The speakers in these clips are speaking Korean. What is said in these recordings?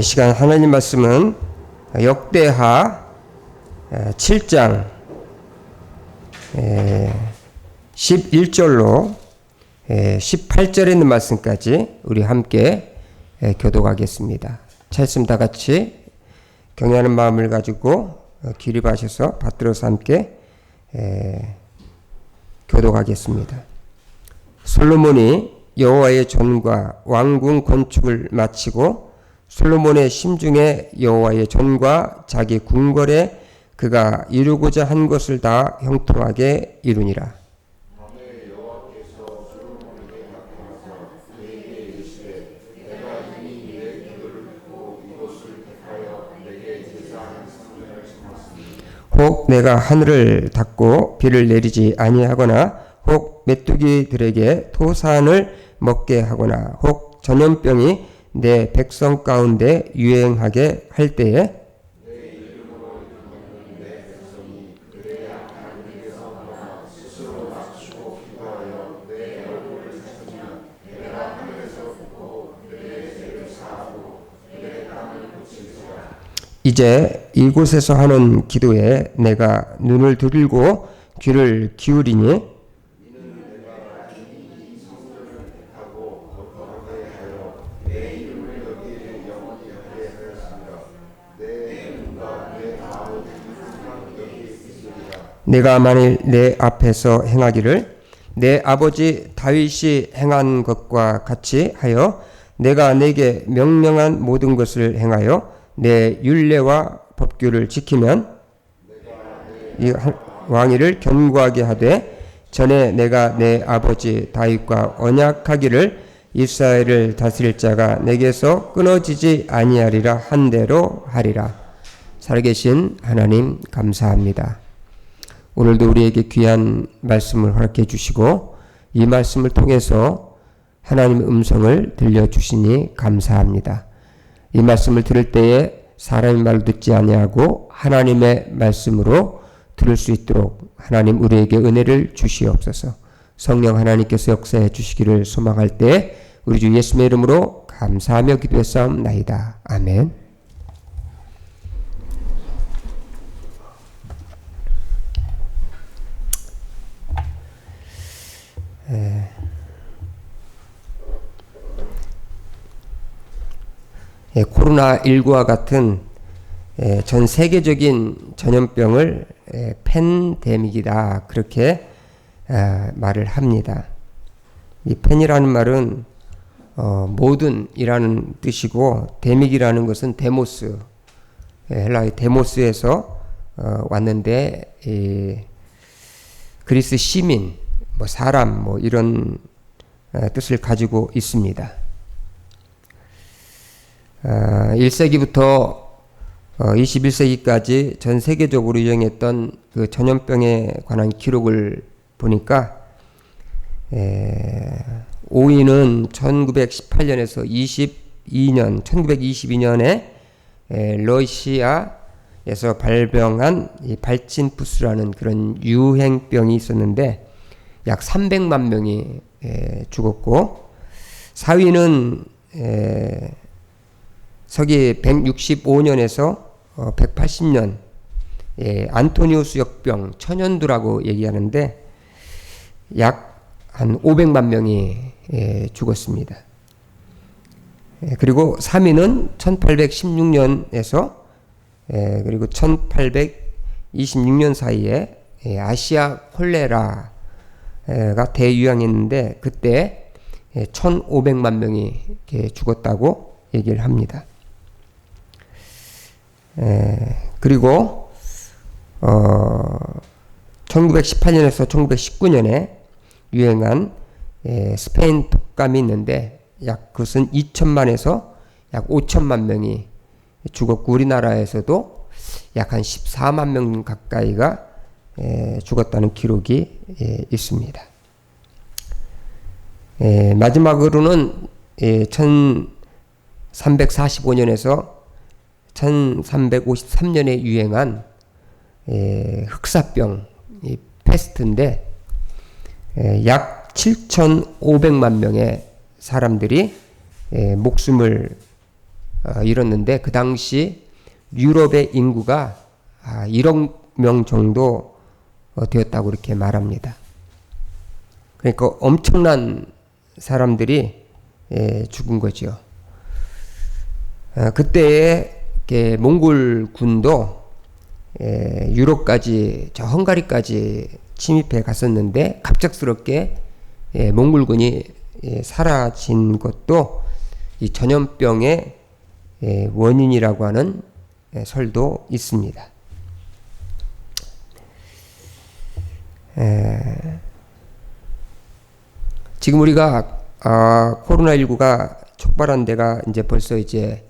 시간 하나님 말씀은 역대하 7장 11절로 18절에 있는 말씀까지 우리 함께 교독하겠습니다. 말씀 다 같이 경외하는 마음을 가지고 기립하셔서 받들어서 함께 교독하겠습니다. 솔로몬이 여호와의 전과 왕궁 건축을 마치고 솔로몬의 심중에 여호와의 전과 자기 궁궐에 그가 이루고자 한 것을 다 형통하게 이루니라. 혹 내가 하늘을 닫고 비를 내리지 아니하거나 혹 메뚜기들에게 토산을 먹게 하거나 혹 전염병이 내 백성 가운데 유행하게 할 때에 이제 이곳에서 하는 기도에 내가 눈을 들고 귀를 기울이니 내가 만일 내 앞에서 행하기를 내 아버지 다윗이 행한 것과 같이 하여 내가 내게 명령한 모든 것을 행하여 내 율례와 법규를 지키면 이 왕위를 견고하게 하되 전에 내가 내 아버지 다윗과 언약하기를 이스라엘을 다스릴 자가 내게서 끊어지지 아니하리라 한 대로 하리라. 살아계신 하나님 감사합니다. 오늘도 우리에게 귀한 말씀을 허락해 주시고 이 말씀을 통해서 하나님의 음성을 들려주시니 감사합니다. 이 말씀을 들을 때에 사람의 말을 듣지 아니하고 하나님의 말씀으로 들을 수 있도록 하나님 우리에게 은혜를 주시옵소서. 성령 하나님께서 역사해 주시기를 소망할 때 우리 주 예수의 이름으로 감사하며 기도했사옵나이다. 아멘. 코로나19와 같은 전 세계적인 전염병을 팬데믹이다 그렇게 말을 합니다. 이 팬이라는 말은 모든이라는 뜻이고 데믹이라는 것은 데모스, 헬라의 데모스에서 왔는데 그리스 시민, 사람 이런 뜻을 가지고 있습니다. 1세기부터 21세기까지 전 세계적으로 유행했던 그 전염병에 관한 기록을 보니까 5위는 1918년에서 1922년에 러시아에서 발병한 이 발진푸스라는 그런 유행병이 있었는데 약 300만 명이 죽었고 4위는 서기 165년에서 180년 안토니우스 역병 천연두라고 얘기하는데 약 한 500만 명이 죽었습니다. 그리고 3위는 1816년에서 그리고 1826년 사이에 아시아 콜레라가 대유행했는데 그때 1500만 명이 죽었다고 얘기를 합니다. 그리고 1918년에서 1919년에 유행한 스페인 독감이 있는데 그것은 2천만에서 약 5천만 명이 죽었고 우리나라에서도 약 한 14만 명 가까이가 죽었다는 기록이 있습니다. 마지막으로는 1345년에서 1353년에 유행한 흑사병 패스트인데 약 7,500만 명의 사람들이 목숨을 이뤘는데 그 당시 유럽의 인구가 1억 명 정도 되었다고 이렇게 말합니다. 그러니까 엄청난 사람들이 죽은 거죠. 그때에 몽골 군도 유럽까지 저 헝가리까지 침입해 갔었는데 갑작스럽게 몽골군이 사라진 것도 이 전염병의 원인이라고 하는 설도 있습니다. 지금 우리가 코로나19가 촉발한 데가 이제 벌써 이제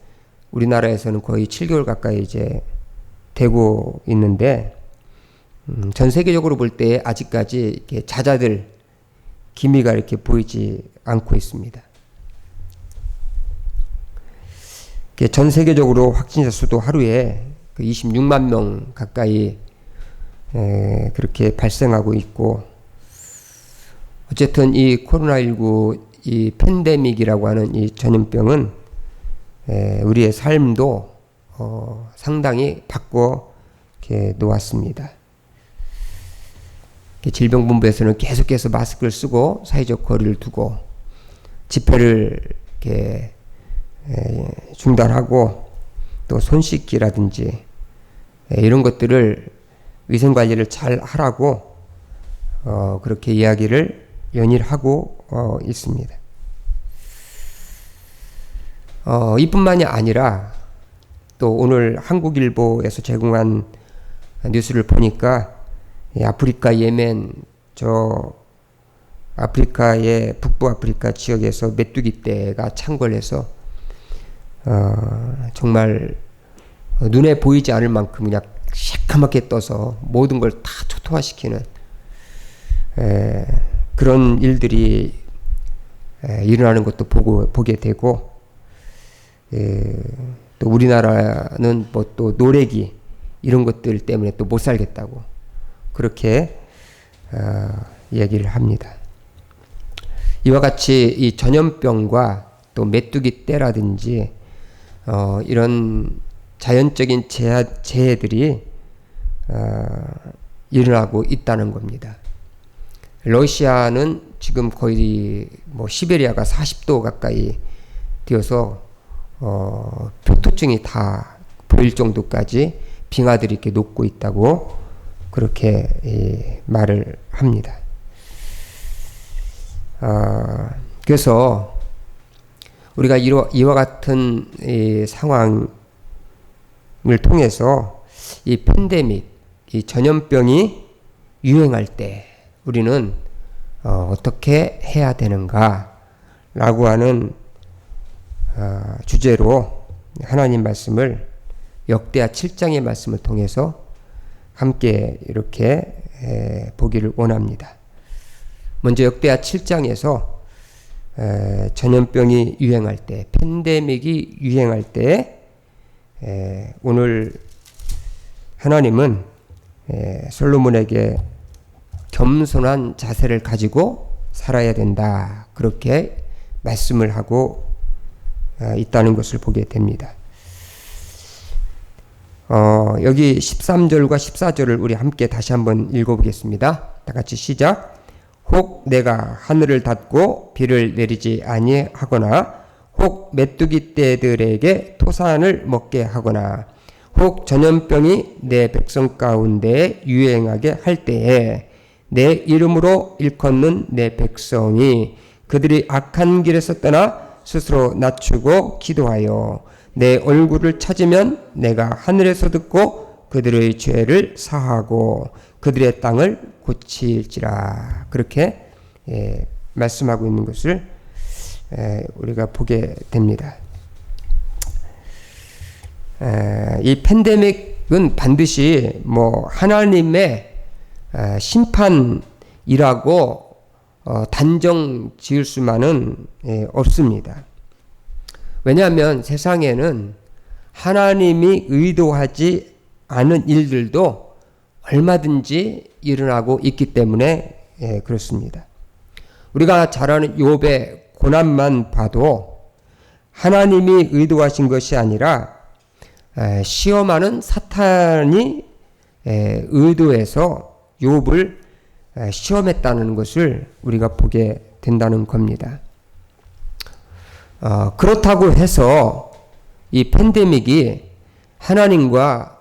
우리나라에서는 거의 7개월 가까이 이제 되고 있는데 전 세계적으로 볼 때 아직까지 이렇게 잦아들 기미가 이렇게 보이지 않고 있습니다. 전 세계적으로 확진자 수도 하루에 26만 명 가까이 그렇게 발생하고 있고, 어쨌든 이 코로나19 이 팬데믹이라고 하는 이 전염병은 우리의 삶도 상당히 바꿔 놓았습니다. 질병본부에서는 계속해서 마스크를 쓰고 사회적 거리를 두고 집회를 이렇게 중단하고 또 손 씻기라든지 이런 것들을 위생관리를 잘 하라고 그렇게 이야기를 연일하고 있습니다. 이뿐만이 아니라 또 오늘 한국일보에서 제공한 뉴스를 보니까 아프리카 예멘 저 아프리카의 북부 아프리카 지역에서 메뚜기 떼가 창궐해서 정말 눈에 보이지 않을 만큼 그냥 새까맣게 떠서 모든 걸 다 초토화시키는 그런 일들이 일어나는 것도 보게 되고, 또 우리나라는 뭐 또 노래기 이런 것들 때문에 또 못 살겠다고 그렇게 얘기를 합니다. 이와 같이 이 전염병과 또 메뚜기 떼라든지 이런 자연적인 재해들이 일어나고 있다는 겁니다. 러시아는 지금 거의 뭐 시베리아가 40도 가까이 되어서 표토증이 다 보일 정도까지 빙하들이 이렇게 녹고 있다고 그렇게 말을 합니다. 그래서 우리가 이와 같은 이 상황을 통해서 이 팬데믹, 이 전염병이 유행할 때 우리는 어떻게 해야 되는가 라고 하는 주제로 하나님 말씀을 역대하 7장의 말씀을 통해서 함께 이렇게 보기를 원합니다. 먼저 역대하 7장에서 전염병이 유행할 때, 팬데믹이 유행할 때 오늘 하나님은 솔로몬에게 겸손한 자세를 가지고 살아야 된다, 그렇게 말씀을 하고 있다는 것을 보게 됩니다. 여기 13절과 14절을 우리 함께 다시 한번 읽어보겠습니다. 다 같이 시작. 혹 내가 하늘을 닫고 비를 내리지 아니하거나, 혹 메뚜기 떼들에게 토산을 먹게 하거나, 혹 전염병이 내 백성 가운데 유행하게 할 때에 내 이름으로 일컫는 내 백성이 그들이 악한 길에서 떠나 스스로 낮추고 기도하여 내 얼굴을 찾으면 내가 하늘에서 듣고 그들의 죄를 사하고 그들의 땅을 고칠지라, 그렇게 말씀하고 있는 것을 우리가 보게 됩니다. 이 팬데믹은 반드시 뭐 하나님의 심판이라고 단정 지을 수만은 없습니다. 왜냐하면 세상에는 하나님이 의도하지 않은 일들도 얼마든지 일어나고 있기 때문에 그렇습니다. 우리가 잘 아는 욥의 고난만 봐도 하나님이 의도하신 것이 아니라 시험하는 사탄이 의도해서 욥을 시험했다는 것을 우리가 보게 된다는 겁니다. 그렇다고 해서 이 팬데믹이 하나님과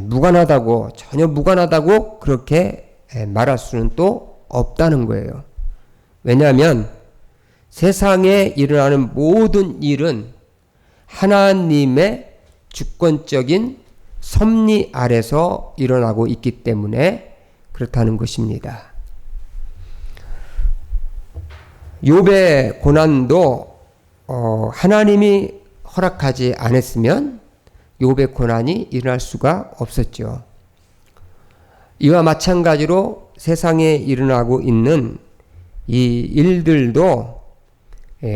무관하다고, 전혀 무관하다고 그렇게 말할 수는 또 없다는 거예요. 왜냐하면 세상에 일어나는 모든 일은 하나님의 주권적인 섭리 아래서 일어나고 있기 때문에 그렇다는 것입니다. 욥의 고난도 하나님이 허락하지 않았으면 욥의 고난이 일어날 수가 없었죠. 이와 마찬가지로 세상에 일어나고 있는 이 일들도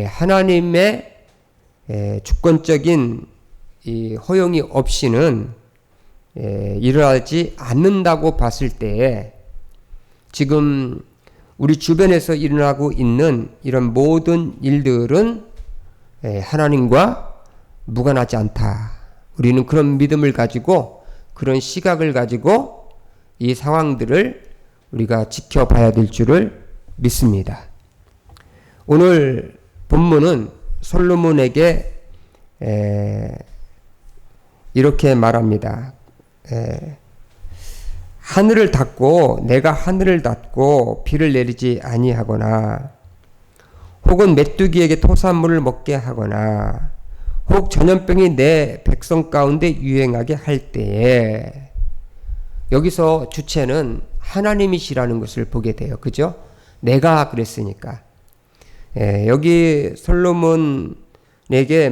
하나님의 주권적인 이 허용이 없이는 일어나지 않는다고 봤을 때에 지금 우리 주변에서 일어나고 있는 이런 모든 일들은 하나님과 무관하지 않다. 우리는 그런 믿음을 가지고, 그런 시각을 가지고 이 상황들을 우리가 지켜봐야 될 줄을 믿습니다. 오늘 본문은 솔로몬에게 이렇게 말합니다. 하늘을 닫고 내가 하늘을 닫고 비를 내리지 아니하거나, 혹은 메뚜기에게 토산물을 먹게 하거나, 혹 전염병이 내 백성 가운데 유행하게 할 때에, 여기서 주체는 하나님이시라는 것을 보게 돼요. 그죠? 내가 그랬으니까. 여기 솔로몬에게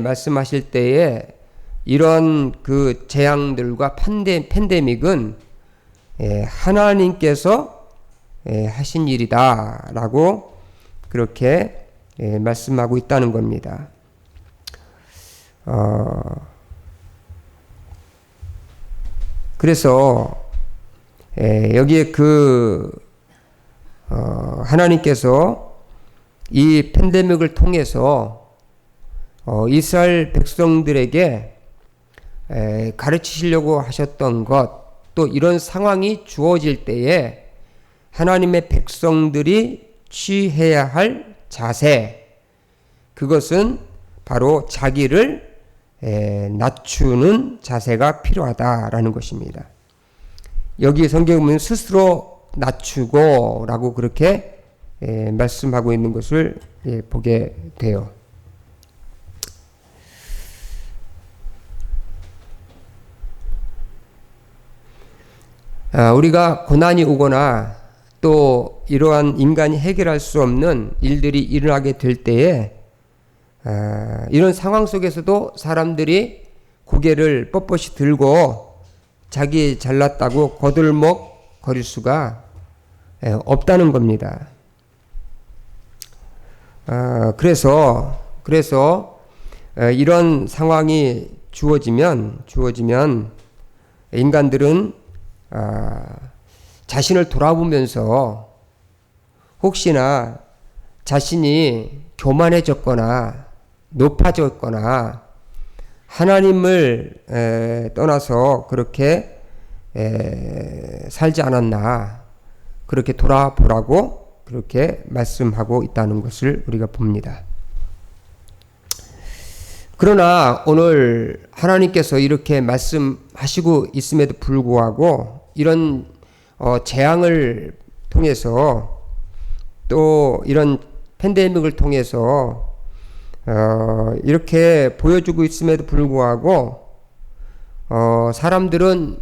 말씀하실 때에 이런 그 재앙들과 팬데믹은 하나님께서 하신 일이다 라고 그렇게 말씀하고 있다는 겁니다. 그래서 여기에 하나님께서 이 팬데믹을 통해서 이스라엘 백성들에게 가르치시려고 하셨던 것, 또 이런 상황이 주어질 때에 하나님의 백성들이 취해야 할 자세, 그것은 바로 자기를 낮추는 자세가 필요하다라는 것입니다. 여기 성경에 보면 스스로 낮추고 라고 그렇게 말씀하고 있는 것을 보게 돼요. 우리가 고난이 오거나 또 이러한 인간이 해결할 수 없는 일들이 일어나게 될 때에 이런 상황 속에서도 사람들이 고개를 뻣뻣이 들고 자기 잘났다고 거들먹 거릴 수가 없다는 겁니다. 그래서 이런 상황이 주어지면 인간들은 자신을 돌아보면서 혹시나 자신이 교만해졌거나 높아졌거나 하나님을 떠나서 그렇게 살지 않았나, 그렇게 돌아보라고 그렇게 말씀하고 있다는 것을 우리가 봅니다. 그러나 오늘 하나님께서 이렇게 말씀하시고 있음에도 불구하고 이런 재앙을 통해서, 또 이런 팬데믹을 통해서 이렇게 보여주고 있음에도 불구하고 사람들은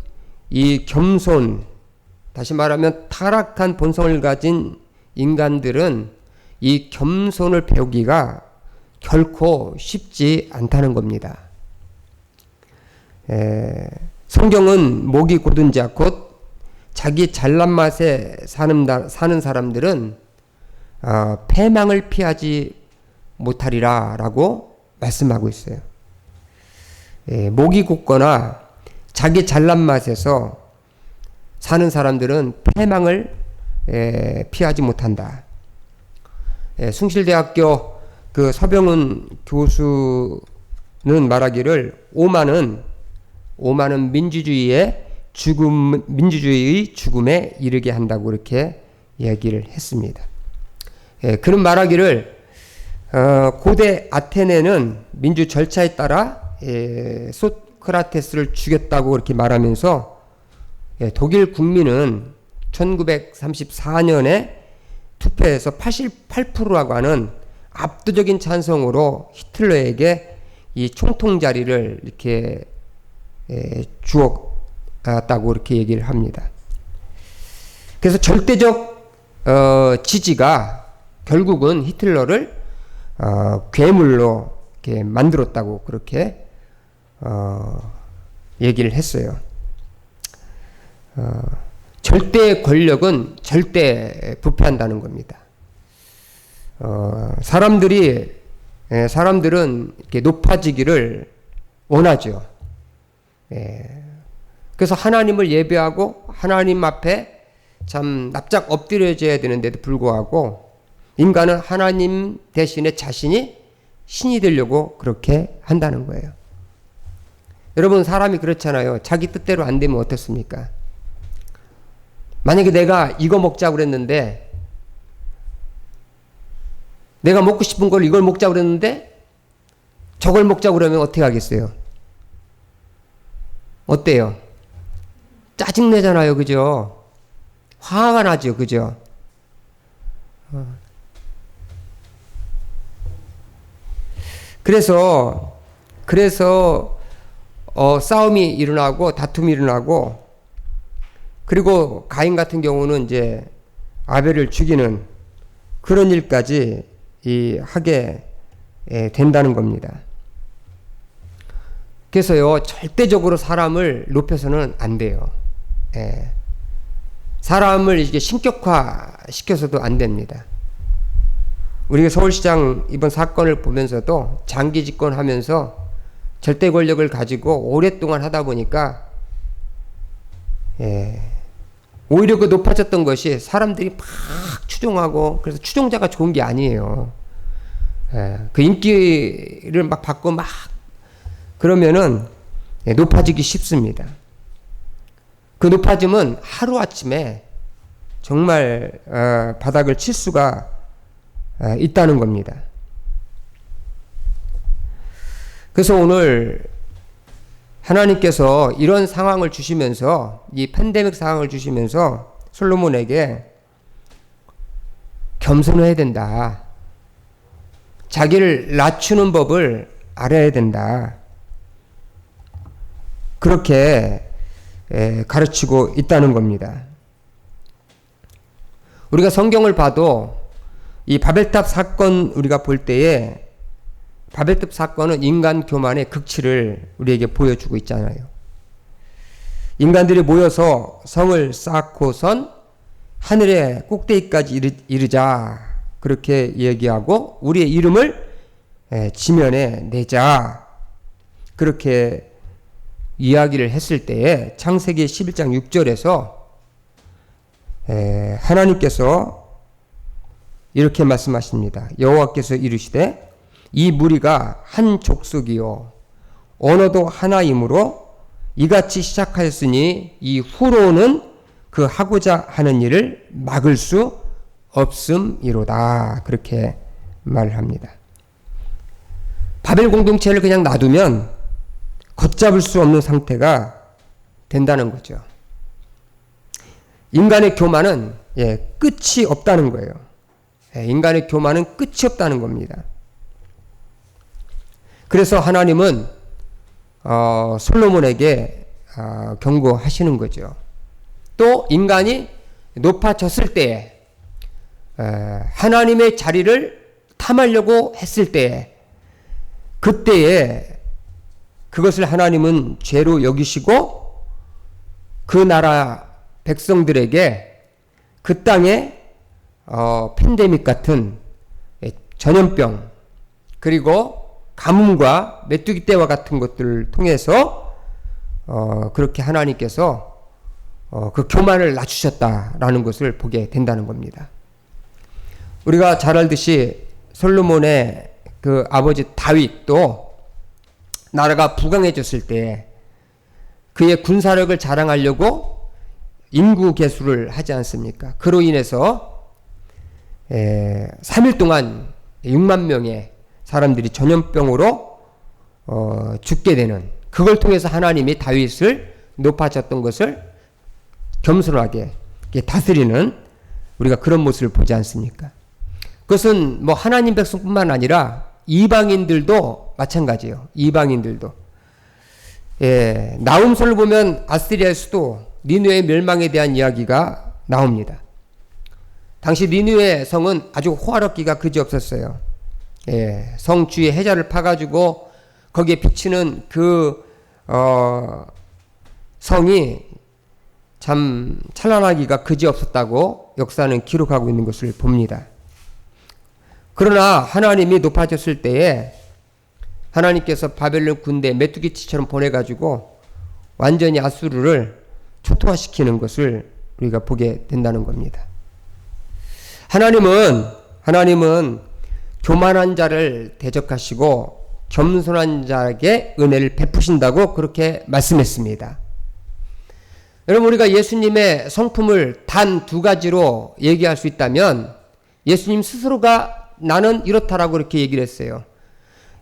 이 겸손, 다시 말하면 타락한 본성을 가진 인간들은 이 겸손을 배우기가 결코 쉽지 않다는 겁니다. 성경은 목이 곧은 자, 곧 자기 잘난 맛에 사는 사람들은 패망을 피하지 못하리라 라고 말씀하고 있어요. 목이 곧거나 자기 잘난 맛에서 사는 사람들은 패망을 피하지 못한다. 숭실대학교 그 서병훈 교수는 말하기를 오만은 민주주의의 죽음에 이르게 한다고 그렇게 얘기를 했습니다. 그는 말하기를 고대 아테네는 민주 절차에 따라 소크라테스를 죽였다고 그렇게 말하면서 독일 국민은 1934년에 투표에서 88%라고 하는 압도적인 찬성으로 히틀러에게 이 총통 자리를 이렇게 주었다고 이렇게 얘기를 합니다. 그래서 절대적 지지가 결국은 히틀러를 괴물로 이렇게 만들었다고 그렇게 얘기를 했어요. 절대 권력은 절대 부패한다는 겁니다. 사람들은 이렇게 높아지기를 원하죠. 그래서 하나님을 예배하고 하나님 앞에 참 납작 엎드려져야 되는데도 불구하고 인간은 하나님 대신에 자신이 신이 되려고 그렇게 한다는 거예요. 여러분, 사람이 그렇잖아요. 자기 뜻대로 안 되면 어떻습니까? 만약에 내가 이거 먹자고 그랬는데, 내가 먹고 싶은 걸 이걸 먹자고 그랬는데 저걸 먹자고 그러면 어떻게 하겠어요? 어때요? 짜증내잖아요. 그죠? 화가 나죠. 그죠? 그래서 싸움이 일어나고 다툼이 일어나고, 그리고 가인 같은 경우는 이제 아벨을 죽이는 그런 일까지 하게 된다는 겁니다. 그래서요, 절대적으로 사람을 높여서는 안 돼요. 사람을 이게 신격화 시켜서도 안 됩니다. 우리가 서울시장 이번 사건을 보면서도 장기 집권하면서 절대 권력을 가지고 오랫동안 하다 보니까 오히려 그 높아졌던 것이 사람들이 막 추종하고, 그래서 추종자가 좋은 게 아니에요. 그 인기를 막 받고 막 그러면은 높아지기 쉽습니다. 그 높아짐은 하루아침에 정말 바닥을 칠 수가 있다는 겁니다. 그래서 오늘 하나님께서 이런 상황을 주시면서, 이 팬데믹 상황을 주시면서 솔로몬에게 겸손해야 된다. 자기를 낮추는 법을 알아야 된다. 그렇게 가르치고 있다는 겁니다. 우리가 성경을 봐도 이 바벨탑 사건 우리가 볼 때에 바벨탑 사건은 인간 교만의 극치를 우리에게 보여주고 있잖아요. 인간들이 모여서 성을 쌓고선 하늘의 꼭대기까지 이르자 그렇게 얘기하고 우리의 이름을 지면에 내자 그렇게 이야기를 했을 때에 창세기 11장 6절에서 하나님께서 이렇게 말씀하십니다. 여호와께서 이르시되 이 무리가 한 족속이요 언어도 하나이므로 이같이 시작하였으니 이후로는 그 하고자 하는 일을 막을 수 없음이로다. 그렇게 말합니다. 바벨 공동체를 그냥 놔두면 걷잡을 수 없는 상태가 된다는 거죠. 인간의 교만은 끝이 없다는 거예요. 인간의 교만은 끝이 없다는 겁니다. 그래서 하나님은 솔로몬에게 경고하시는 거죠. 또 인간이 높아졌을 때에 하나님의 자리를 탐하려고 했을 때에 그때에 그것을 하나님은 죄로 여기시고 그 나라 백성들에게 그 땅에 팬데믹 같은 전염병 그리고 가뭄과 메뚜기 떼와 같은 것들을 통해서 그렇게 하나님께서 그 교만을 낮추셨다라는 것을 보게 된다는 겁니다. 우리가 잘 알듯이 솔로몬의 그 아버지 다윗도 나라가 부강해졌을 때 그의 군사력을 자랑하려고 인구 계수를 하지 않습니까? 그로 인해서 3일 동안 6만 명의 사람들이 전염병으로 죽게 되는, 그걸 통해서 하나님이 다윗을 높아졌던 것을 겸손하게 다스리는 우리가 그런 모습을 보지 않습니까? 그것은 뭐 하나님 백성뿐만 아니라 이방인들도 마찬가지예요. 이방인들도. 나훔서를 보면 아스리아의 수도 니느웨의 멸망에 대한 이야기가 나옵니다. 당시 니느웨 성은 아주 호화롭기가 그지없었어요. 성 주위에 해자를 파가지고 거기에 비치는 그 성이 참 찬란하기가 그지없었다고 역사는 기록하고 있는 것을 봅니다. 그러나 하나님이 높아졌을 때에 하나님께서 바벨론 군대 메뚜기치처럼 보내가지고 완전히 아수르를 초토화시키는 것을 우리가 보게 된다는 겁니다. 하나님은 교만한 자를 대적하시고 겸손한 자에게 은혜를 베푸신다고 그렇게 말씀했습니다. 여러분, 우리가 예수님의 성품을 단 두 가지로 얘기할 수 있다면 예수님 스스로가 나는 이렇다라고 이렇게 얘기를 했어요.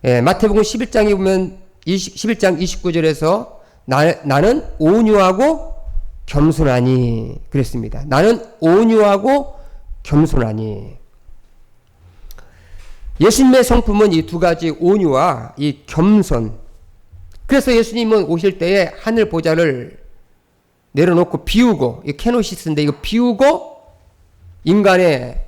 마태복음 11장에 보면 11장 29절에서 나는 온유하고 겸손하니 그랬습니다. 나는 온유하고 겸손하니. 예수님의 성품은 이 두 가지 온유와 이 겸손. 그래서 예수님은 오실 때에 하늘 보좌를 내려놓고 비우고, 이 케노시스인데 이거 비우고 인간의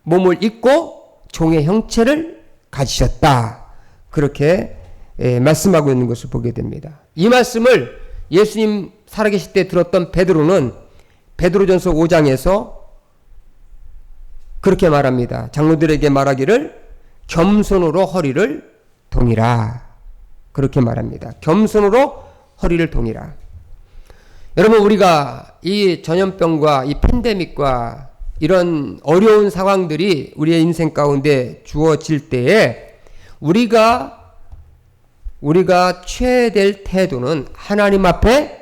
몸을 입고 종의 형체를 가지셨다. 그렇게 말씀하고 있는 것을 보게 됩니다. 이 말씀을 예수님 살아계실 때 들었던 베드로는 베드로전서 5장에서 그렇게 말합니다. 장로들에게 말하기를 겸손으로 허리를 동이라. 그렇게 말합니다. 겸손으로 허리를 동이라. 여러분, 우리가 이 전염병과 이 팬데믹과 이런 어려운 상황들이 우리의 인생 가운데 주어질 때에 우리가 취해야 될 태도는 하나님 앞에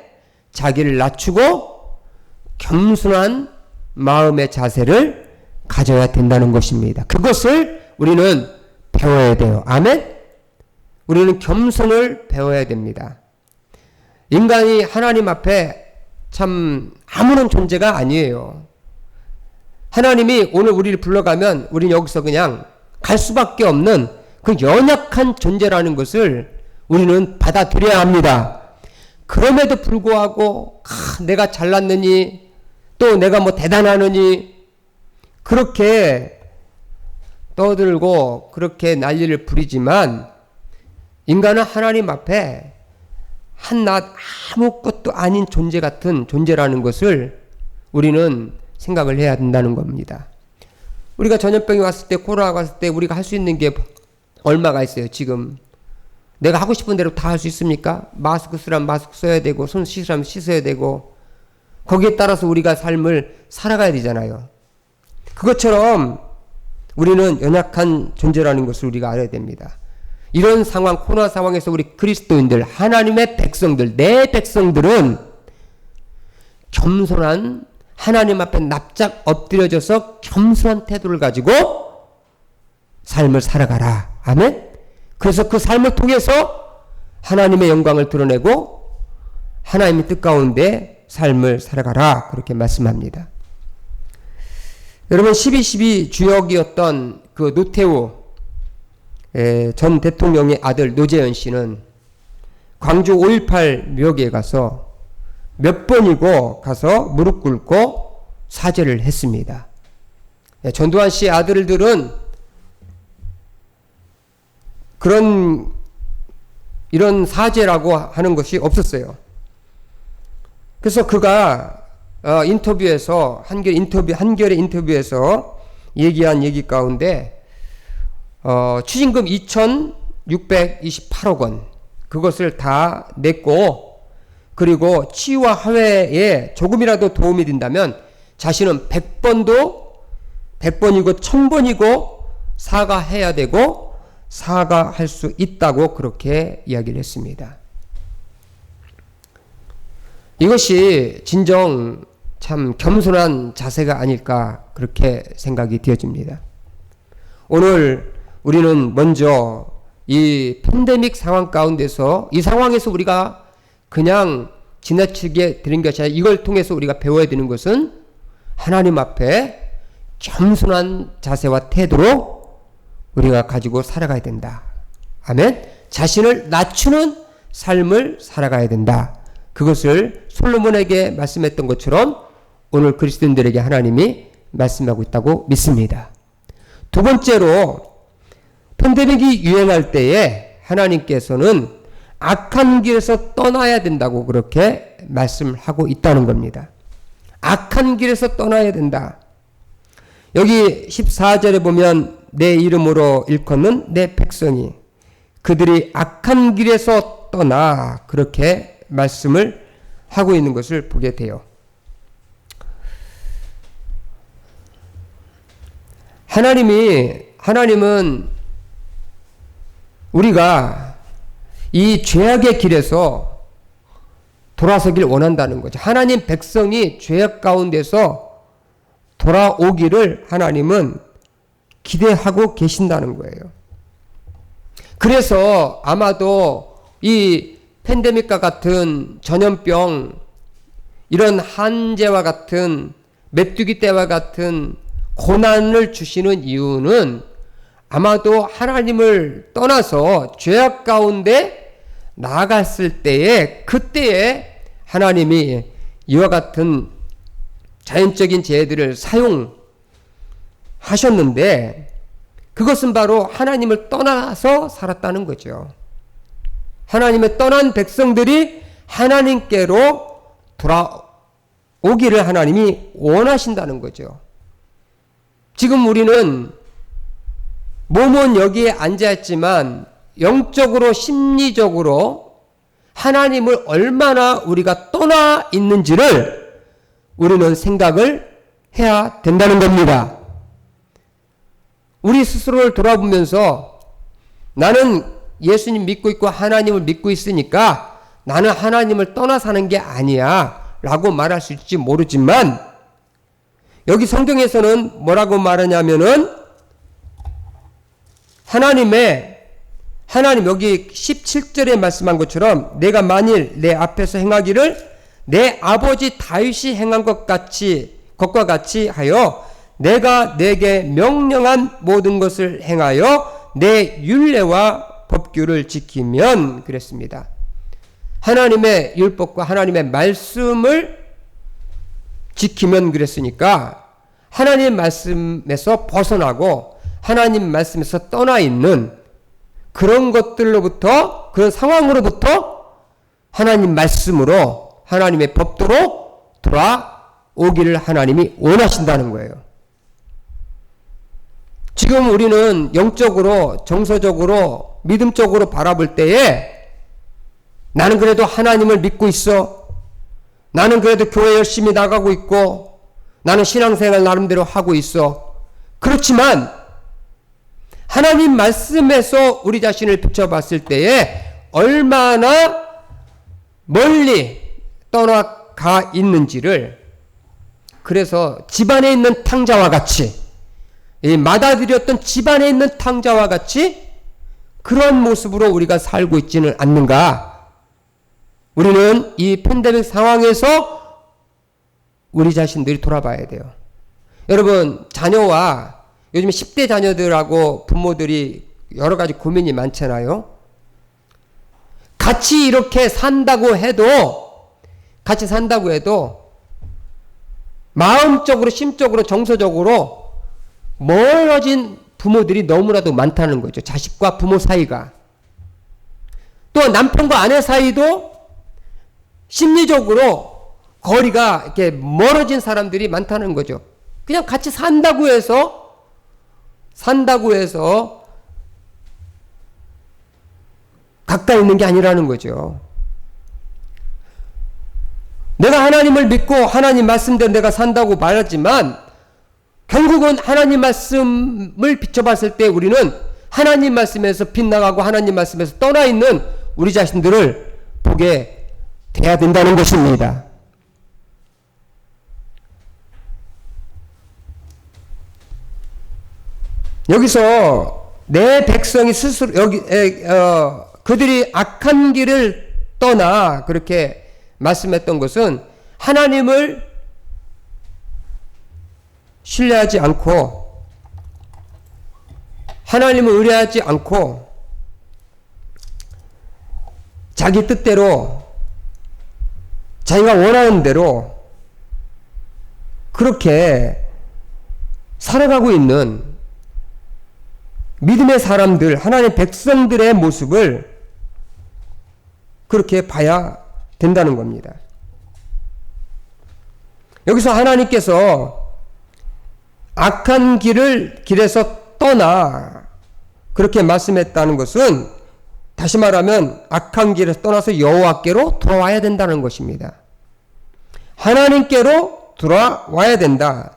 자기를 낮추고 겸손한 마음의 자세를 가져야 된다는 것입니다. 그것을 우리는 배워야 돼요. 아멘? 우리는 겸손을 배워야 됩니다. 인간이 하나님 앞에 참 아무런 존재가 아니에요. 하나님이 오늘 우리를 불러가면 우리는 여기서 그냥 갈 수밖에 없는 그 연약한 존재라는 것을 우리는 받아들여야 합니다. 그럼에도 불구하고 내가 잘났느니 또 내가 뭐 대단하느니 그렇게 떠들고 그렇게 난리를 부리지만 인간은 하나님 앞에 한낱 아무것도 아닌 존재 같은 존재라는 것을 우리는 생각을 해야 된다는 겁니다. 우리가 전염병이 왔을 때, 코로나가 왔을 때 우리가 할 수 있는 게 얼마가 있어요. 지금 내가 하고 싶은 대로 다 할 수 있습니까? 마스크 쓰라면 마스크 써야 되고 손 씻으라면 씻어야 되고 거기에 따라서 우리가 삶을 살아가야 되잖아요. 그것처럼 우리는 연약한 존재라는 것을 우리가 알아야 됩니다. 이런 상황, 코로나 상황에서 우리 그리스도인들, 하나님의 백성들, 내 백성들은 겸손한, 하나님 앞에 납작 엎드려져서 겸손한 태도를 가지고 삶을 살아가라. 아멘? 그래서 그 삶을 통해서 하나님의 영광을 드러내고 하나님의 뜻 가운데 삶을 살아가라. 그렇게 말씀합니다. 여러분, 12.12 주역이었던 그 노태우 전 대통령의 아들 노재현 씨는 광주 5.18 묘기에 가서 몇 번이고 가서 무릎 꿇고 사죄를 했습니다. 전두환 씨의 아들들은 이런 사죄라고 하는 것이 없었어요. 그래서 그가 인터뷰에서 한겨레 인터뷰에서 얘기한 얘기 가운데 추징금 2,628억 원 그것을 다 냈고 그리고 치유와 화해에 조금이라도 도움이 된다면 자신은 100번이고 1000번이고 사과해야 되고 사과할 수 있다고 그렇게 이야기를 했습니다. 이것이 진정 참 겸손한 자세가 아닐까 그렇게 생각이 되어집니다. 오늘 우리는 먼저 이 팬데믹 상황 가운데서 이 상황에서 우리가 그냥 지나치게 드린 것이 아니라 이걸 통해서 우리가 배워야 되는 것은 하나님 앞에 겸손한 자세와 태도로 우리가 가지고 살아가야 된다. 아멘. 자신을 낮추는 삶을 살아가야 된다. 그것을 솔로몬에게 말씀했던 것처럼 오늘 그리스도인들에게 하나님이 말씀하고 있다고 믿습니다. 두 번째로 팬데믹이 유행할 때에 하나님께서는 악한 길에서 떠나야 된다고 그렇게 말씀하고 있다는 겁니다. 악한 길에서 떠나야 된다. 여기 14절에 보면 내 이름으로 일컫는 내 백성이 그들이 악한 길에서 떠나 그렇게 말씀을 하고 있는 것을 보게 돼요. 하나님은 우리가 이 죄악의 길에서 돌아서길 원한다는 거죠. 하나님 백성이 죄악 가운데서 돌아오기를 하나님은 기대하고 계신다는 거예요. 그래서 아마도 이 팬데믹과 같은 전염병, 이런 한재와 같은 메뚜기 떼와 같은 고난을 주시는 이유는 아마도 하나님을 떠나서 죄악 가운데 나아갔을 때에 그때에 하나님이 이와 같은 자연적인 재해들을 사용하셨는데 그것은 바로 하나님을 떠나서 살았다는 거죠. 하나님의 떠난 백성들이 하나님께로 돌아오기를 하나님이 원하신다는 거죠. 지금 우리는 몸은 여기에 앉아있지만 영적으로 심리적으로 하나님을 얼마나 우리가 떠나 있는지를 우리는 생각을 해야 된다는 겁니다. 우리 스스로를 돌아보면서 나는 예수님 믿고 있고 하나님을 믿고 있으니까 나는 하나님을 떠나 사는 게 아니야 라고 말할 수 있을지 모르지만 여기 성경에서는 뭐라고 말하냐면은 하나님 여기 17절에 말씀한 것처럼 내가 만일 내 앞에서 행하기를 내 아버지 다윗이 행한 것과 같이 하여 내가 내게 명령한 모든 것을 행하여 내 율례와 법규를 지키면 그랬습니다. 하나님의 율법과 하나님의 말씀을 지키면 그랬으니까 하나님 말씀에서 벗어나고 하나님 말씀에서 떠나 있는 그런 것들로부터 그런 상황으로부터 하나님 말씀으로 하나님의 법도로 돌아오기를 하나님이 원하신다는 거예요. 지금 우리는 영적으로 정서적으로 믿음적으로 바라볼 때에 나는 그래도 하나님을 믿고 있어. 나는 그래도 교회 열심히 나가고 있고 나는 신앙생활 나름대로 하고 있어. 그렇지만 하나님 말씀에서 우리 자신을 비춰봤을 때에 얼마나 멀리 떠나가 있는지를 그래서 집안에 있는 탕자와 같이 맏아들이었던 집안에 있는 탕자와 같이 그런 모습으로 우리가 살고 있지는 않는가. 우리는 이 팬데믹 상황에서 우리 자신들이 돌아봐야 돼요. 여러분 자녀와 요즘 10대 자녀들하고 부모들이 여러 가지 고민이 많잖아요. 같이 이렇게 산다고 해도 마음적으로 심적으로 정서적으로 멀어진 부모들이 너무나도 많다는 거죠. 자식과 부모 사이가. 또 남편과 아내 사이도 심리적으로 거리가 이렇게 멀어진 사람들이 많다는 거죠. 그냥 같이 산다고 해서 가까이 있는 게 아니라는 거죠. 내가 하나님을 믿고 하나님 말씀대로 내가 산다고 말하지만 결국은 하나님 말씀을 비춰봤을 때 우리는 하나님 말씀에서 빗나가고 하나님 말씀에서 떠나 있는 우리 자신들을 보게 돼야 된다는 것입니다. 여기서 내 백성이 스스로 그들이 악한 길을 떠나 그렇게 말씀했던 것은 하나님을 신뢰하지 않고 하나님을 의뢰하지 않고 자기 뜻대로 자기가 원하는 대로 그렇게 살아가고 있는 믿음의 사람들, 하나님의 백성들의 모습을 그렇게 봐야 된다는 겁니다. 여기서 하나님께서 악한 길에서 떠나 그렇게 말씀했다는 것은 다시 말하면 악한 길에서 떠나서 여호와께로 돌아와야 된다는 것입니다. 하나님께로 돌아와야 된다.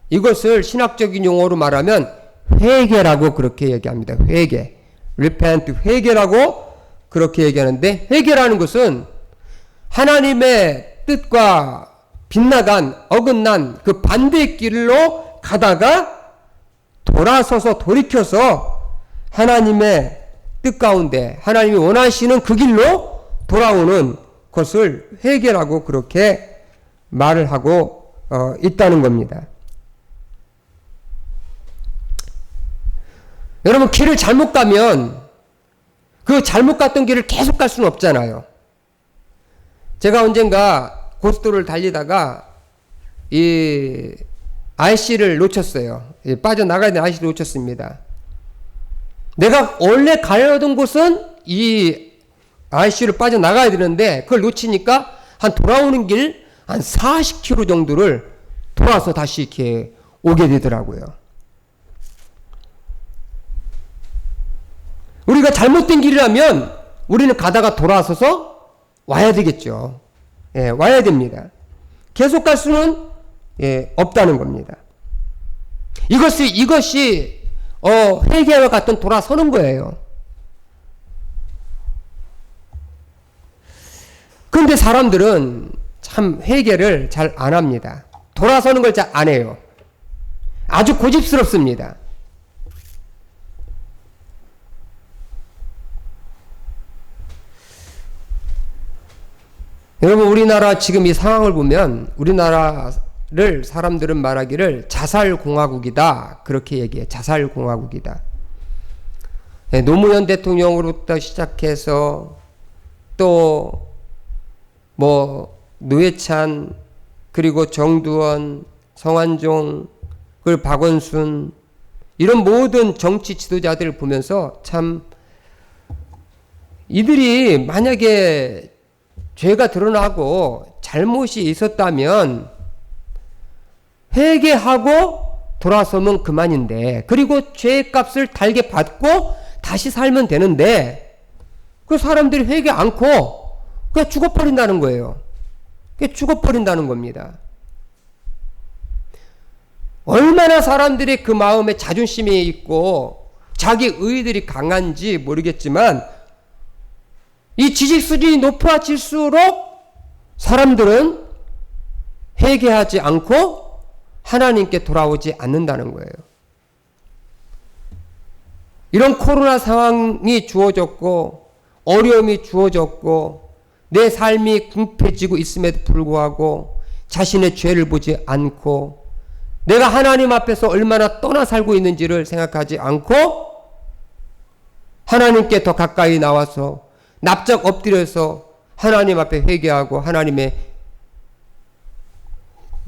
이것을 신학적인 용어로 말하면 회개라고 그렇게 얘기합니다. 회개. repent, 회개라고 그렇게 얘기하는데, 회개라는 것은 하나님의 뜻과 빗나간 어긋난 그 반대의 길로 가다가 돌아서서 돌이켜서 하나님의 뜻 가운데 하나님이 원하시는 그 길로 돌아오는 것을 회개라고 그렇게 말을 하고 있다는 겁니다. 여러분, 길을 잘못 가면 그 잘못 갔던 길을 계속 갈 수는 없잖아요. 제가 언젠가 고속도로를 달리다가 이 IC를 놓쳤어요. 빠져나가야 되는 IC를 놓쳤습니다. 내가 원래 가려던 곳은 이 IC를 빠져나가야 되는데 그걸 놓치니까 한 돌아오는 길 한 40km 정도를 돌아서 다시 이렇게 오게 되더라고요. 우리가 잘못된 길이라면 우리는 가다가 돌아서서 와야 되겠죠. 예, 와야 됩니다. 계속 갈 수는 없다는 겁니다. 이것이 회개와 같은 돌아서는 거예요. 그런데 사람들은 참 회개를 잘 안 합니다. 돌아서는 걸 잘 안 해요. 아주 고집스럽습니다. 여러분, 우리나라 지금 이 상황을 보면 우리나라를 사람들은 말하기를 자살공화국이다 그렇게 얘기해요. 자살공화국이다. 노무현 대통령으로부터 시작해서 또 노회찬, 그리고 정두원, 성완종, 그리고 박원순, 이런 모든 정치 지도자들을 보면서 참 이들이 만약에 죄가 드러나고 잘못이 있었다면 회개하고 돌아서면 그만인데, 그리고 죄의 값을 달게 받고 다시 살면 되는데 그 사람들이 회개 않고 그냥 죽어버린다는 거예요. 그냥 죽어버린다는 겁니다. 얼마나 사람들이 그 마음에 자존심이 있고 자기 의의들이 강한지 모르겠지만 이 지식 수준이 높아질수록 사람들은 회개하지 않고 하나님께 돌아오지 않는다는 거예요. 이런 코로나 상황이 주어졌고 어려움이 주어졌고 내 삶이 궁핍해지고 있음에도 불구하고 자신의 죄를 보지 않고 내가 하나님 앞에서 얼마나 떠나 살고 있는지를 생각하지 않고 하나님께 더 가까이 나와서 납작 엎드려서 하나님 앞에 회개하고 하나님의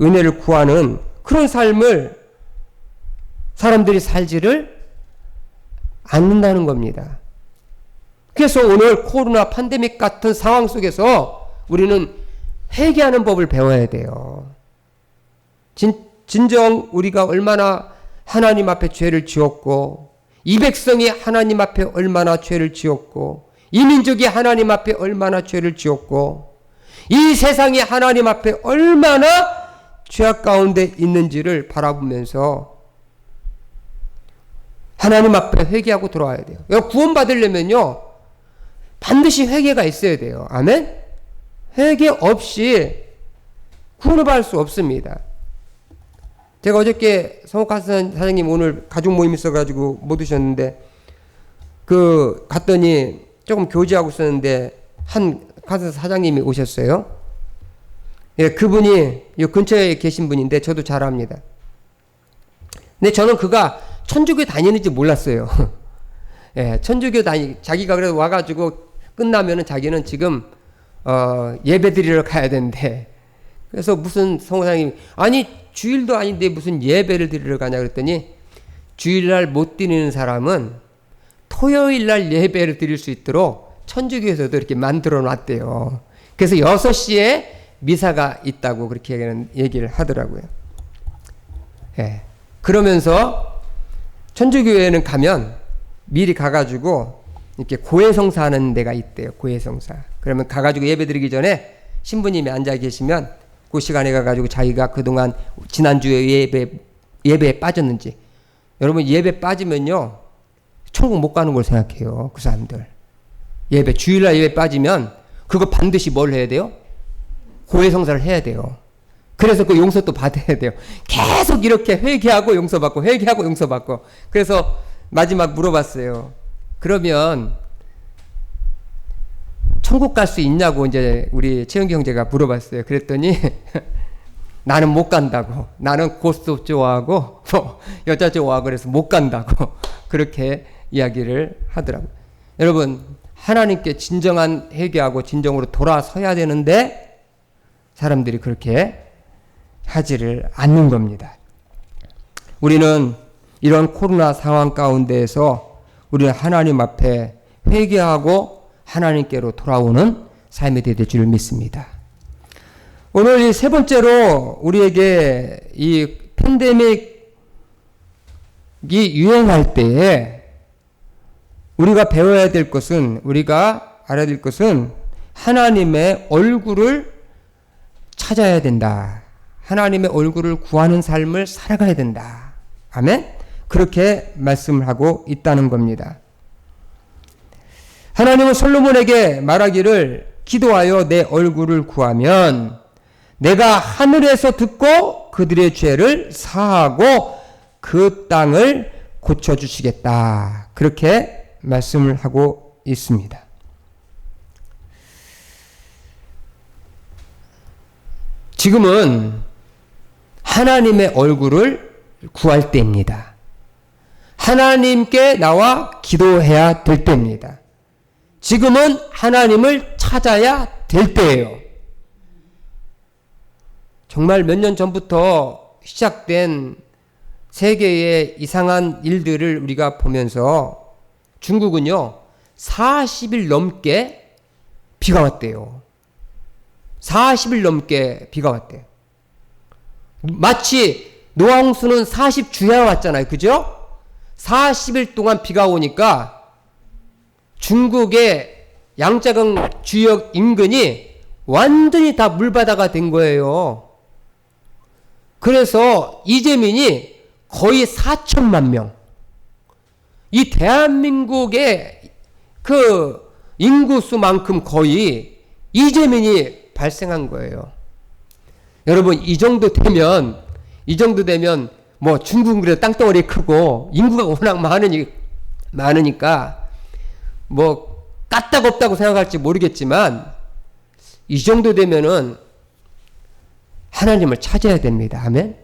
은혜를 구하는 그런 삶을 사람들이 살지를 않는다는 겁니다. 그래서 오늘 코로나 팬데믹 같은 상황 속에서 우리는 회개하는 법을 배워야 돼요. 진정 우리가 얼마나 하나님 앞에 죄를 지었고 이 백성이 하나님 앞에 얼마나 죄를 지었고 이 민족이 하나님 앞에 얼마나 죄를 지었고 이 세상이 하나님 앞에 얼마나 죄악 가운데 있는지를 바라보면서 하나님 앞에 회개하고 돌아와야 돼요. 구원받으려면요, 반드시 회개가 있어야 돼요. 아멘? 회개 없이 구원을 받을 수 없습니다. 제가 어저께 성옥한 사장님 오늘 가족 모임 있어가지고 못 오셨는데, 갔더니 조금 교제하고 있었는데, 한 가서 사장님이 오셨어요. 예, 그분이 이 근처에 계신 분인데, 저도 잘 압니다. 근데 저는 그가 천주교 다니는지 몰랐어요. 예, 천주교 자기가 그래서 와가지고 끝나면은 자기는 지금, 예배 드리러 가야 되는데, 그래서 무슨 성사님이, 아니, 주일도 아닌데 무슨 예배를 드리러 가냐 그랬더니, 주일날 못 드리는 사람은 토요일날 예배를 드릴 수 있도록 천주교에서도 이렇게 만들어 놨대요. 그래서 6시에 미사가 있다고 그렇게 얘기를 하더라고요. 예. 그러면서 천주교회는 가면 미리 가가지고 이렇게 고해성사 하는 데가 있대요. 고해성사. 그러면 가가지고 예배 드리기 전에 신부님이 앉아 계시면 그 시간에 가가지고 자기가 그동안 지난주에 예배에 빠졌는지, 여러분 예배 빠지면요 천국 못 가는 걸 생각해요. 그 사람들 주일날 예배 빠지면 그거 반드시 뭘 해야 돼요? 고해성사를 해야 돼요. 그래서 그 용서 또 받아야 돼요. 계속 이렇게 회개하고 용서받고 회개하고 용서받고. 그래서 마지막 물어봤어요. 그러면 천국 갈 수 있냐고 이제 우리 최영기 형제가 물어봤어요. 그랬더니 나는 못 간다고. 나는 고스톱 좋아하고 여자 좋아하고 그래서 못 간다고 그렇게 이야기를 하더라고요. 여러분, 하나님께 진정한 회개하고 진정으로 돌아서야 되는데 사람들이 그렇게 하지를 않는 겁니다. 우리는 이런 코로나 상황 가운데에서 우리는 하나님 앞에 회개하고 하나님께로 돌아오는 삶이 될 줄 믿습니다. 오늘 이 세 번째로 우리에게 이 팬데믹이 유행할 때에 우리가 배워야 될 것은, 우리가 알아야 될 것은 하나님의 얼굴을 찾아야 된다. 하나님의 얼굴을 구하는 삶을 살아가야 된다. 아멘? 그렇게 말씀을 하고 있다는 겁니다. 하나님은 솔로몬에게 말하기를, 기도하여 내 얼굴을 구하면 내가 하늘에서 듣고 그들의 죄를 사하고 그 땅을 고쳐주시겠다. 그렇게 말씀을 하고 있습니다. 지금은 하나님의 얼굴을 구할 때입니다. 하나님께 나와 기도해야 될 때입니다. 지금은 하나님을 찾아야 될 때예요. 정말 몇 년 전부터 시작된 세계의 이상한 일들을 우리가 보면서 중국은요 40일 넘게 비가 왔대요. 40일 넘게 비가 왔대요. 마치 노아홍수는 40주야 왔잖아요. 그죠? 40일 동안 비가 오니까 중국의 양자강 주역 인근이 완전히 다 물바다가 된 거예요. 그래서 이재민이 거의 4천만 명. 이 대한민국의 그 인구수만큼 거의 이재민이 발생한 거예요. 여러분, 이 정도 되면 뭐 중국은 그래도 땅덩어리 크고 인구가 워낙 많으니까 뭐 까딱없다고 생각할지 모르겠지만 이 정도 되면은 하나님을 찾아야 됩니다. 아멘?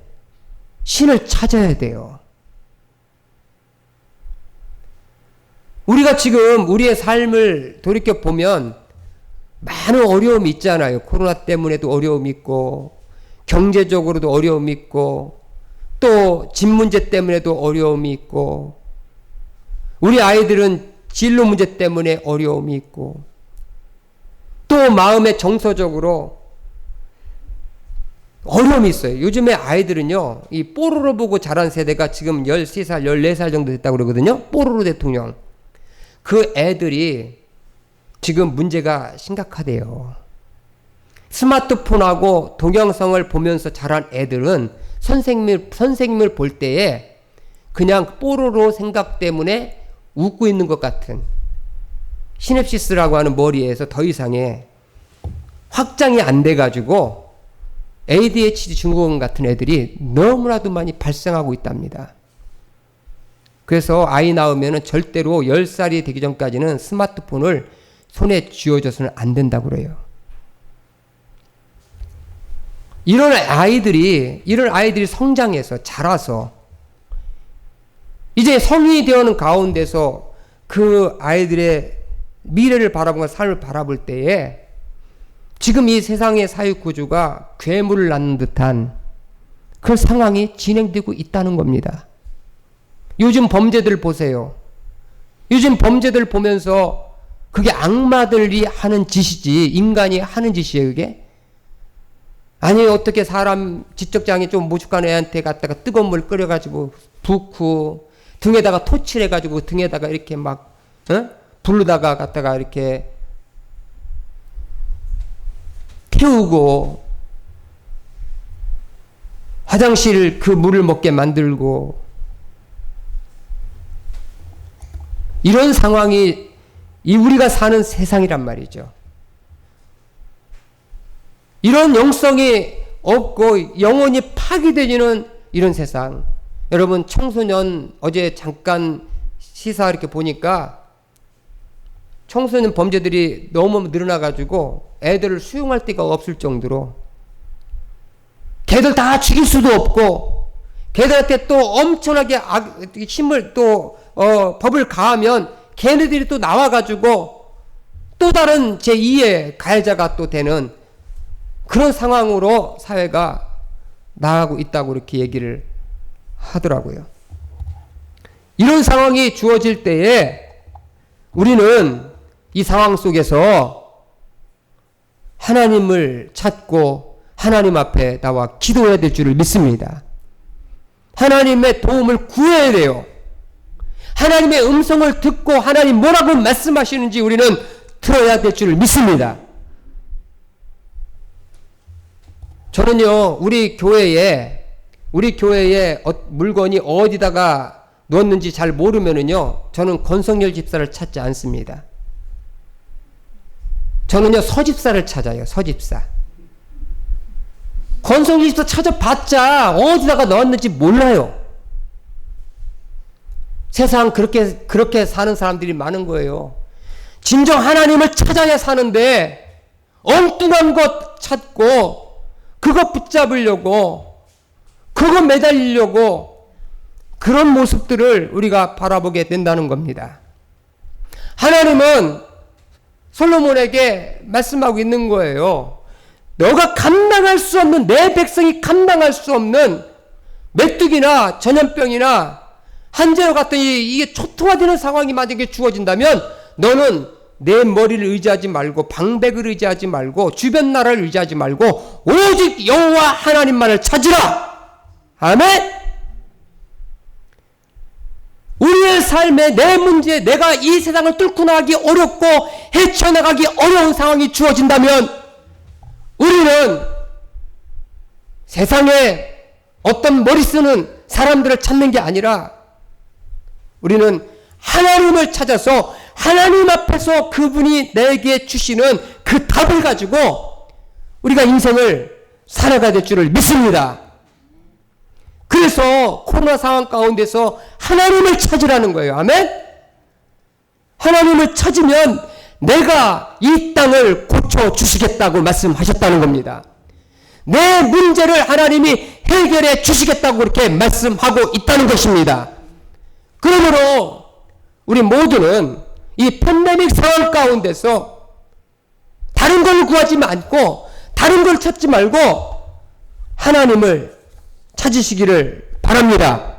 신을 찾아야 돼요. 우리가 지금 우리의 삶을 돌이켜보면 많은 어려움이 있잖아요. 코로나 때문에도 어려움이 있고 경제적으로도 어려움이 있고 또 집 문제 때문에도 어려움이 있고 우리 아이들은 진로 문제 때문에 어려움이 있고 또 마음의 정서적으로 어려움이 있어요. 요즘에 아이들은요, 이 뽀로로 보고 자란 세대가 지금 13살, 14살 정도 됐다고 그러거든요. 뽀로로 대통령. 그 애들이 지금 문제가 심각하대요. 스마트폰하고 동영상을 보면서 자란 애들은 선생님을 볼 때에 그냥 뽀로로 생각 때문에 웃고 있는 것 같은 시냅시스라고 하는 머리에서 더 이상의 확장이 안 돼가지고 ADHD 증후군 같은 애들이 너무나도 많이 발생하고 있답니다. 그래서 아이 낳으면 절대로 10살이 되기 전까지는 스마트폰을 손에 쥐어줘서는 안 된다고 그래요. 이런 아이들이 성장해서 자라서 이제 성인이 되어오는 가운데서 그 아이들의 미래를 바라보고 삶을 바라볼 때에 지금 이 세상의 사회구조가 괴물을 낳는 듯한 그런 상황이 진행되고 있다는 겁니다. 요즘 범죄들 보세요. 요즘 범죄들 보면서 그게 악마들이 하는 짓이지 인간이 하는 짓이에요 그게? 아니 어떻게 사람 지적장애 좀 모죽한 애한테 갖다가 뜨거운 물 끓여가지고 붓고 등에다가 토치를 해가지고 등에다가 이렇게 막 부르다가 갖다가 이렇게 태우고 화장실 그 물을 먹게 만들고 이런 상황이 이 우리가 사는 세상이란 말이죠. 이런 영성이 없고 영혼이 파괴되지는 이런 세상. 여러분 청소년 어제 잠깐 시사 이렇게 보니까 청소년 범죄들이 너무 늘어나가지고 애들을 수용할 데가 없을 정도로 걔들 다 죽일 수도 없고 걔들한테 또 엄청나게 힘을 또 법을 가하면 걔네들이 또 나와가지고 또 다른 제2의 가해자가 또 되는 그런 상황으로 사회가 나아가고 있다고 이렇게 얘기를 하더라고요. 이런 상황이 주어질 때에 우리는 이 상황 속에서 하나님을 찾고 하나님 앞에 나와 기도해야 될 줄을 믿습니다. 하나님의 도움을 구해야 돼요. 하나님의 음성을 듣고 하나님 뭐라고 말씀하시는지 우리는 들어야 될 줄을 믿습니다. 저는요 우리 교회에 물건이 어디다가 놓았는지 잘 모르면은요 저는 권성열 집사를 찾지 않습니다. 저는요 서집사를 찾아요. 서집사. 권성열 집사 찾아봤자 어디다가 넣었는지 몰라요. 세상 그렇게 사는 사람들이 많은 거예요. 진정 하나님을 찾아야 사는데 엉뚱한 것 찾고 그것 붙잡으려고 그거 매달리려고 그런 모습들을 우리가 바라보게 된다는 겁니다. 하나님은 솔로몬에게 말씀하고 있는 거예요. 너가 감당할 수 없는 내 백성이 감당할 수 없는 메뚜기나 전염병이나 한재와 같은 이게 초토화되는 상황이 만약에 주어진다면 너는 내 머리를 의지하지 말고 방백을 의지하지 말고 주변 나라를 의지하지 말고 오직 여호와 하나님만을 찾으라. 아멘. 우리의 삶에 내 문제 내가 이 세상을 뚫고 나가기 어렵고 헤쳐나가기 어려운 상황이 주어진다면 우리는 세상에 어떤 머리 쓰는 사람들을 찾는 게 아니라 우리는 하나님을 찾아서 하나님 앞에서 그분이 내게 주시는 그 답을 가지고 우리가 인생을 살아가야 될 줄을 믿습니다. 그래서 코로나 상황 가운데서 하나님을 찾으라는 거예요. 아멘? 하나님을 찾으면 내가 이 땅을 고쳐주시겠다고 말씀하셨다는 겁니다. 내 문제를 하나님이 해결해 주시겠다고 그렇게 말씀하고 있다는 것입니다. 그러므로 우리 모두는 이 팬데믹 상황 가운데서 다른 걸 구하지 않고 다른 걸 찾지 말고 하나님을 찾으시기를 바랍니다.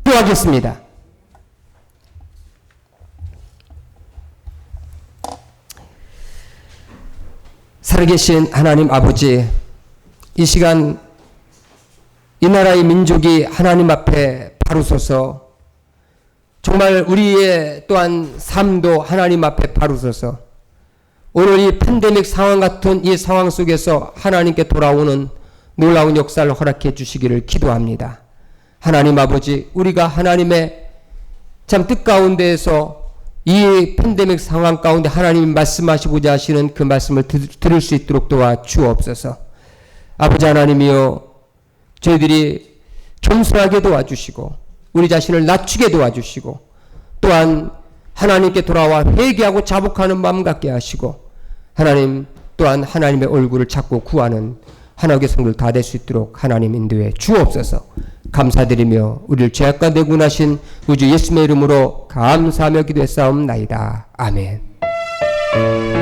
기도하겠습니다. 살아계신 하나님 아버지, 이 시간 이 나라의 민족이 하나님 앞에 바로 서서 정말 우리의 또한 삶도 하나님 앞에 바로 서서 오늘 이 팬데믹 상황 같은 이 상황 속에서 하나님께 돌아오는 놀라운 역사를 허락해 주시기를 기도합니다. 하나님 아버지, 우리가 하나님의 참 뜻 가운데에서 이 팬데믹 상황 가운데 하나님이 말씀하시고자 하시는 그 말씀을 들을 수 있도록 도와 주옵소서. 아버지 하나님이여, 저희들이 겸손하게 도와주시고 우리 자신을 낮추게 도와주시고 또한 하나님께 돌아와 회개하고 자복하는 마음 갖게 하시고 하나님 또한 하나님의 얼굴을 찾고 구하는 하나님의 성도들 다 될 수 있도록 하나님 인도해 주옵소서. 감사드리며 우리를 죄악과 내군하신 우주 예수님의 이름으로 감사하며 기도했사옵나이다. 아멘.